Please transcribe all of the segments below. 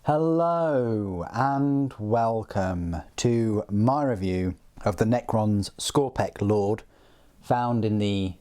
Hello and welcome to my review of the Necron's Skorpekh Lord, found in the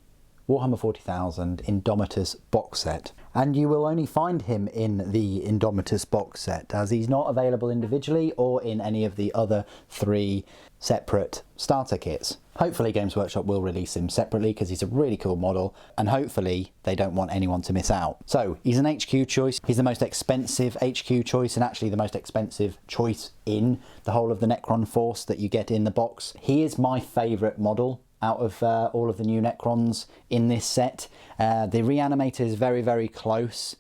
Warhammer 40,000 Indomitus box set. And you will only find him in the Indomitus box set, as he's not available individually or in any of the other 3 separate starter kits. Hopefully Games Workshop will release him separately because he's a really cool model, and hopefully they don't want anyone to miss out. So he's an HQ choice. He's the most expensive HQ choice, and actually the most expensive choice in the whole of the Necron force that you get in the box. He is my favourite model out of all of the new Necrons in this set. The Reanimator is very, very close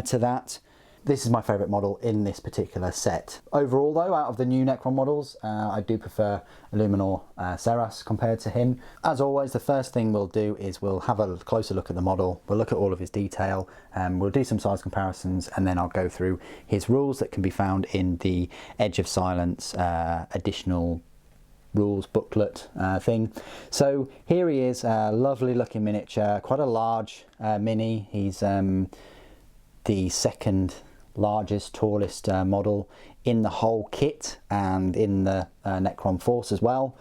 to that. This is my favourite model in this particular set. Overall though, out of the new Necron models, I do prefer Illuminor Serras compared to him. As always, the first thing we'll do is we'll have a closer look at the model, we'll look at all of his detail, we'll do some size comparisons, and then I'll go through his rules that can be found in the Edge of Silence additional rules booklet thing. So here he is, a lovely looking miniature, quite a large mini. He's the second largest, tallest model in the whole kit and in the Necron force as well.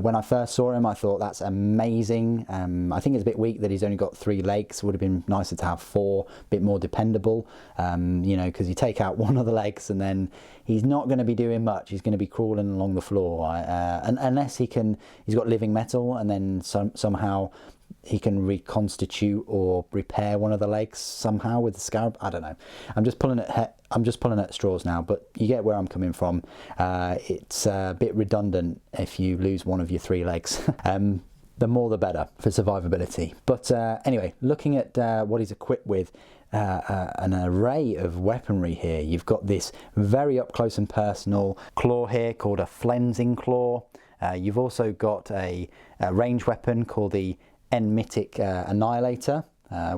When I first saw him, I thought that's amazing. I think it's a bit weak that he's only got 3 legs. Would have been nicer to have 4, a bit more dependable, you know, because you take out one of the legs and then he's not going to be doing much. He's going to be crawling along the floor, and unless he's got living metal, and then somehow he can reconstitute or repair one of the legs somehow with the scarab. I don't know. I'm just pulling at straws now, but you get where I'm coming from. It's a bit redundant if you lose one of your 3 legs. The more the better for survivability. But anyway, looking at what he's equipped with, an array of weaponry here. You've got this very up close and personal claw here called a Flensing Claw. You've also got a range weapon called the Enmitic Annihilator,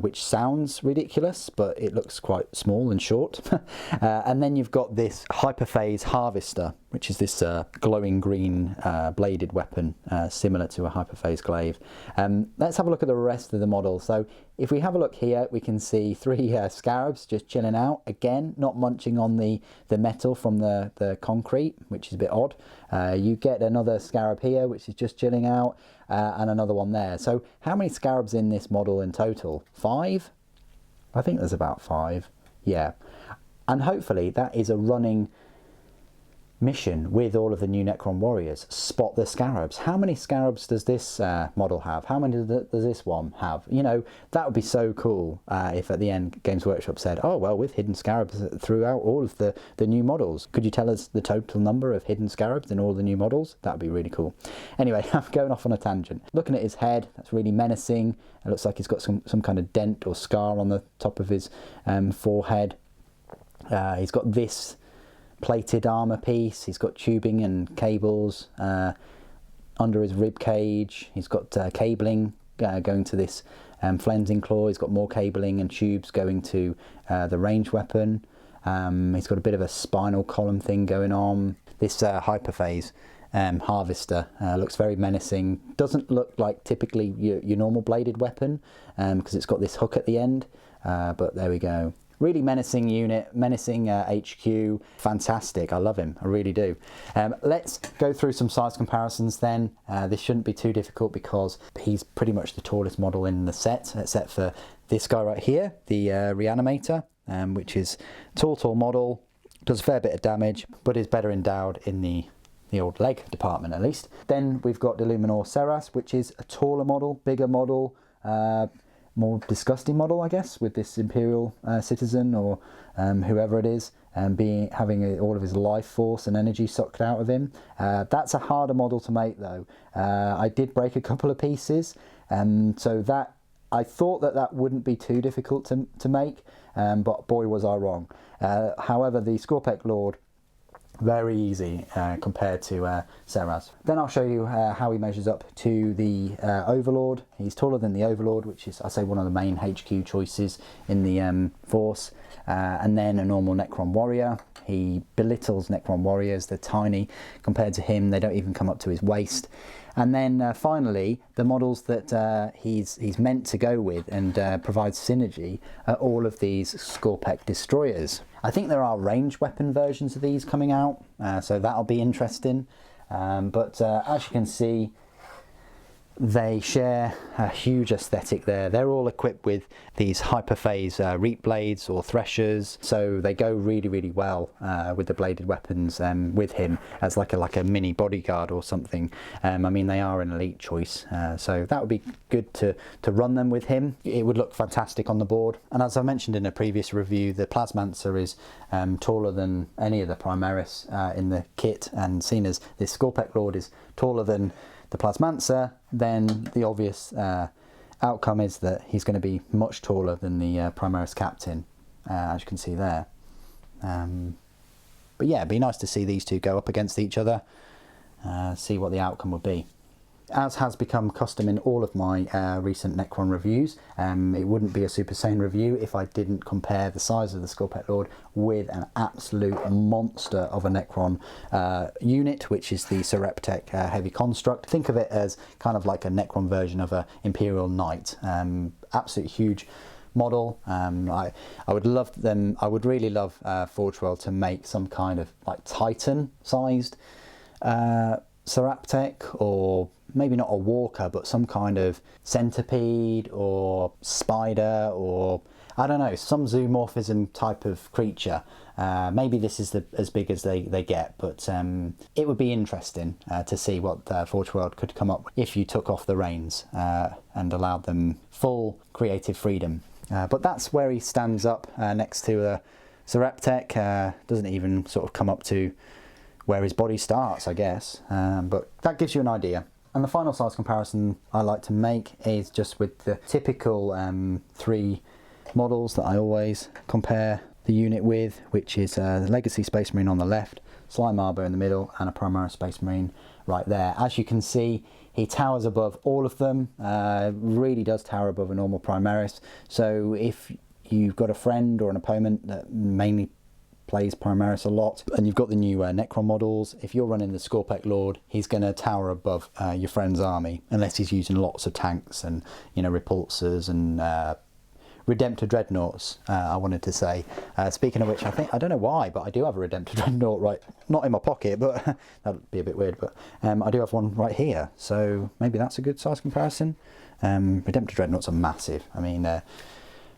which sounds ridiculous, but it looks quite small and short. And then you've got this Hyperphase Harvester, which is this glowing green bladed weapon, similar to a Hyperphase Glaive. Let's have a look at the rest of the model. So if we have a look here, we can see 3 scarabs just chilling out. Again, not munching on the metal from the concrete, which is a bit odd. You get another scarab here, which is just chilling out, and another one there. So how many scarabs in this model in total? 5? I think there's about 5. Yeah. And hopefully that is a running mission with all of the new Necron warriors. Spot the scarabs. How many scarabs does this model have? How many does this one have? You know, that would be so cool if at the end Games Workshop said, oh well, with hidden scarabs throughout all of the new models. Could you tell us the total number of hidden scarabs in all the new models? That would be really cool. Anyway, I'm going off on a tangent. Looking at his head, that's really menacing. It looks like he's got some kind of dent or scar on the top of his forehead. He's got this plated armor piece. He's got tubing and cables under his rib cage. He's got cabling going to this Flensing Claw. He's got more cabling and tubes going to the range weapon. He's got a bit of a spinal column thing going on. This Hyperphase Harvester looks very menacing. Doesn't look like typically your normal bladed weapon because it's got this hook at the end, but there we go. Really menacing unit, menacing HQ, fantastic. I love him, I really do. Let's go through some size comparisons then. This shouldn't be too difficult because he's pretty much the tallest model in the set, except for this guy right here, the Reanimator, which is tall model, does a fair bit of damage, but is better endowed in the old leg department at least. Then we've got Illuminor Serras, which is a taller model, bigger model, more disgusting model, I guess, with this Imperial citizen or whoever it is, having all of his life force and energy sucked out of him. That's a harder model to make though. I did break a couple of pieces, so that I thought that wouldn't be too difficult to make, but boy was I wrong. However, the Skorpekh Lord, very easy compared to Serras. Then I'll show you how he measures up to the Overlord. He's taller than the Overlord, which is, I say, one of the main HQ choices in the Force. And then a normal Necron warrior. He belittles Necron warriors. They're tiny compared to him. They don't even come up to his waist. And then finally, the models that he's meant to go with and provide synergy are all of these Skorpekh destroyers. I think there are ranged weapon versions of these coming out, so that'll be interesting. But as you can see, they share a huge aesthetic there. They're all equipped with these hyperphase reap blades or threshers, so they go really, really well with the bladed weapons with him as like a mini bodyguard or something. I mean, they are an elite choice, so that would be good to run them with him. It would look fantastic on the board. And as I mentioned in a previous review, the Plasmancer is taller than any of the Primaris in the kit, and seen as this Skorpekh Lord is taller than the Plasmancer, then the obvious outcome is that he's going to be much taller than the Primaris Captain, as you can see there. But yeah, it'd be nice to see these two go up against each other, see what the outcome would be. As has become custom in all of my recent Necron reviews, it wouldn't be a Super Saiyan review if I didn't compare the size of the Skorpekh Lord with an absolute monster of a Necron unit, which is the Sareptech Heavy Construct. Think of it as kind of like a Necron version of a Imperial Knight. Absolute huge model. I would love them. I would really love Forge World to make some kind of like Titan sized Sareptech, or maybe not a walker, but some kind of centipede or spider, or I don't know, some zoomorphism type of creature. Maybe this is as big as they get, but it would be interesting to see what Forge World could come up with if you took off the reins and allowed them full creative freedom. But that's where he stands up next to Sareptech. Doesn't even sort of come up to where his body starts, I guess, but that gives you an idea. And the final size comparison I like to make is just with the typical 3 models that I always compare the unit with, which is the Legacy Space Marine on the left, Sly Marbo in the middle, and a Primaris Space Marine right there. As you can see, he towers above all of them, really does tower above a normal Primaris. So if you've got a friend or an opponent that mainly plays Primaris a lot, and you've got the new Necron models, if you're running the Skorpekh Lord, he's going to tower above your friend's army, unless he's using lots of tanks and, you know, repulsors and Redemptor Dreadnoughts, I wanted to say. Speaking of which, I don't know why, but I do have a Redemptor Dreadnought right, not in my pocket, but that would be a bit weird, but I do have one right here, so maybe that's a good size comparison. Redemptor Dreadnoughts are massive. I mean,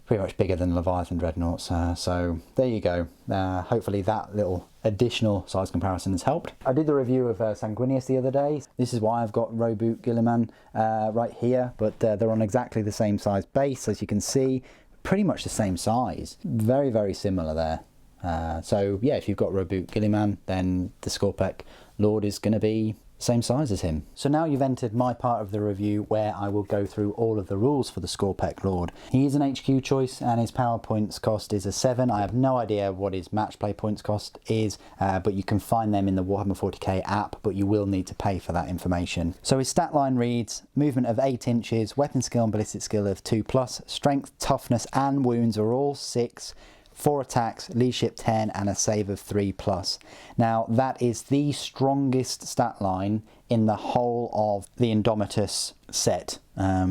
pretty much bigger than Leviathan Dreadnoughts, so there you go. Hopefully that little additional size comparison has helped. I did the review of Sanguinius the other day. This is why I've got Roboute Guilliman right here, but they're on exactly the same size base, as you can see, pretty much the same size. Very, very similar there. So yeah, if you've got Roboute Guilliman, then the Skorpekh Lord is going to be same size as him. So now you've entered my part of the review where I will go through all of the rules for the Skorpekh Lord. He is an HQ choice and his power points cost is a 7. I have no idea what his match play points cost is, but you can find them in the Warhammer 40k app, but you will need to pay for that information. So his stat line reads: movement of 8 inches, weapon skill and ballistic skill of 2+, strength, toughness and wounds are all 6, 4 attacks, leadership 10 and a save of 3+. Now that is the strongest stat line in the whole of the Indomitus set.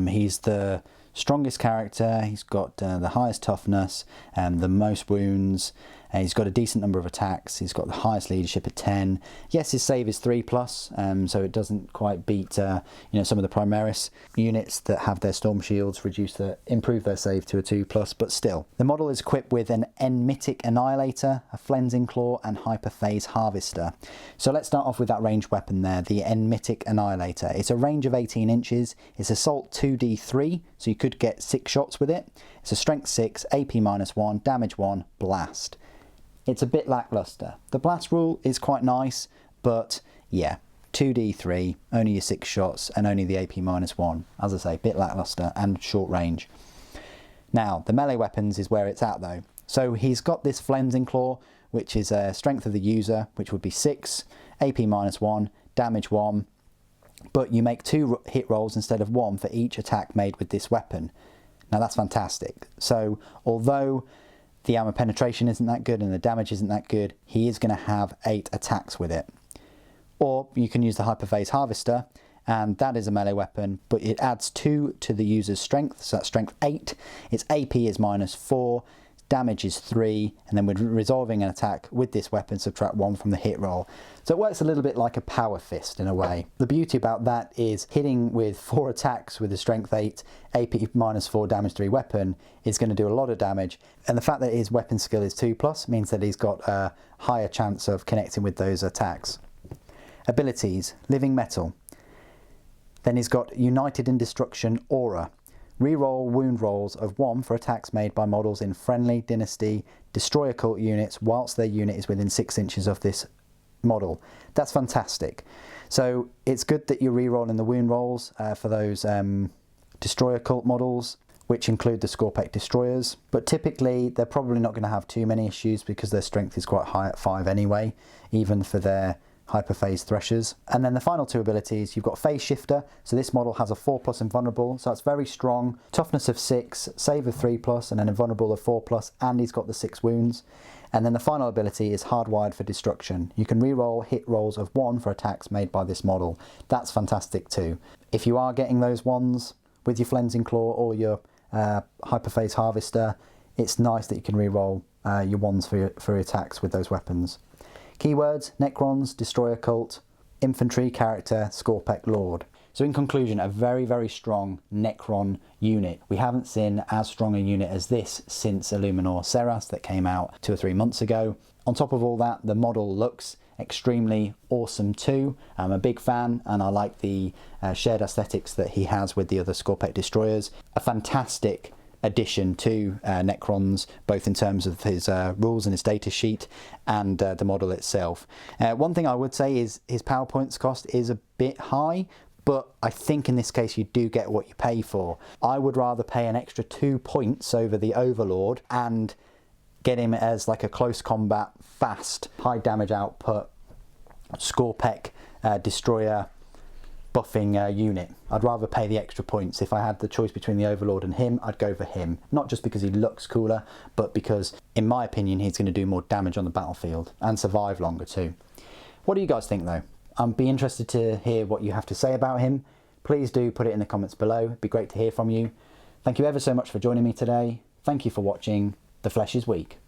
He's the strongest character, he's got the highest toughness and the most wounds. He's got a decent number of attacks, he's got the highest leadership at 10. Yes, his save is 3+, so it doesn't quite beat you know, some of the Primaris units that have their storm shields improve their save to a 2+, but still. The model is equipped with an Enmitic Annihilator, a Flensing Claw and Hyperphase Harvester. So let's start off with that ranged weapon there, the Enmitic Annihilator. It's a range of 18 inches, it's assault 2d3, so you could get 6 shots with it. It's a strength 6, AP -1, damage 1, blast. It's a bit lackluster. The blast rule is quite nice, but yeah, 2d3, only your 6 shots and only the AP -1. As I say, bit lackluster and short range. Now, the melee weapons is where it's at though. So he's got this Flensing Claw, which is a strength of the user, which would be 6, AP -1, damage 1, but you make 2 hit rolls instead of 1 for each attack made with this weapon. Now that's fantastic. So although the armor penetration isn't that good and the damage isn't that good, he is going to have 8 attacks with it. Or you can use the Hyperphase Harvester, and that is a melee weapon, but it adds 2 to the user's strength, so that's strength 8. Its AP is -4, damage is 3, and then when resolving an attack with this weapon, subtract 1 from the hit roll. So it works a little bit like a power fist in a way. The beauty about that is hitting with 4 attacks with a strength 8, AP -4, damage 3 weapon is going to do a lot of damage, and the fact that his weapon skill is 2+ means that he's got a higher chance of connecting with those attacks. Abilities, Living Metal. Then he's got United in Destruction Aura. Reroll wound rolls of 1 for attacks made by models in friendly, dynasty, destroy occult units whilst their unit is within 6 inches of this model. That's fantastic. So it's good that you're rerolling the wound rolls for those destroy occult models, which include the Skorpekh destroyers. But typically they're probably not going to have too many issues because their strength is quite high at 5 anyway, even for their Hyperphase Threshers. And then the final 2 abilities, you've got Phase Shifter, so this model has a 4+ invulnerable, so it's very strong, toughness of 6, save of 3+, and an invulnerable of 4+, and he's got the 6 wounds. And then the final ability is Hardwired for Destruction. You can reroll hit rolls of 1 for attacks made by this model. That's fantastic too. If you are getting those ones with your Flensing Claw or your Hyperphase Harvester, it's nice that you can reroll your ones for your attacks with those weapons. Keywords, Necrons, Destroy Occult, Infantry character, Skorpekh Lord. So in conclusion, a very, very strong Necron unit. We haven't seen as strong a unit as this since Illuminor Seras that came out 2 or 3 months ago. On top of all that, the model looks extremely awesome too. I'm a big fan and I like the shared aesthetics that he has with the other Skorpekh destroyers. A fantastic addition to Necrons, both in terms of his rules and his data sheet and the model itself. One thing I would say is his power points cost is a bit high, but I think in this case you do get what you pay for. I would rather pay an extra 2 points over the Overlord and get him as like a close combat, fast, high damage output Skorpekh destroyer buffing unit. I'd rather pay the extra points. If I had the choice between the Overlord and him, I'd go for him. Not just because he looks cooler, but because, in my opinion, he's going to do more damage on the battlefield and survive longer too. What do you guys think though? I'd be interested to hear what you have to say about him. Please do put it in the comments below. It'd be great to hear from you. Thank you ever so much for joining me today. Thank you for watching. The flesh is weak.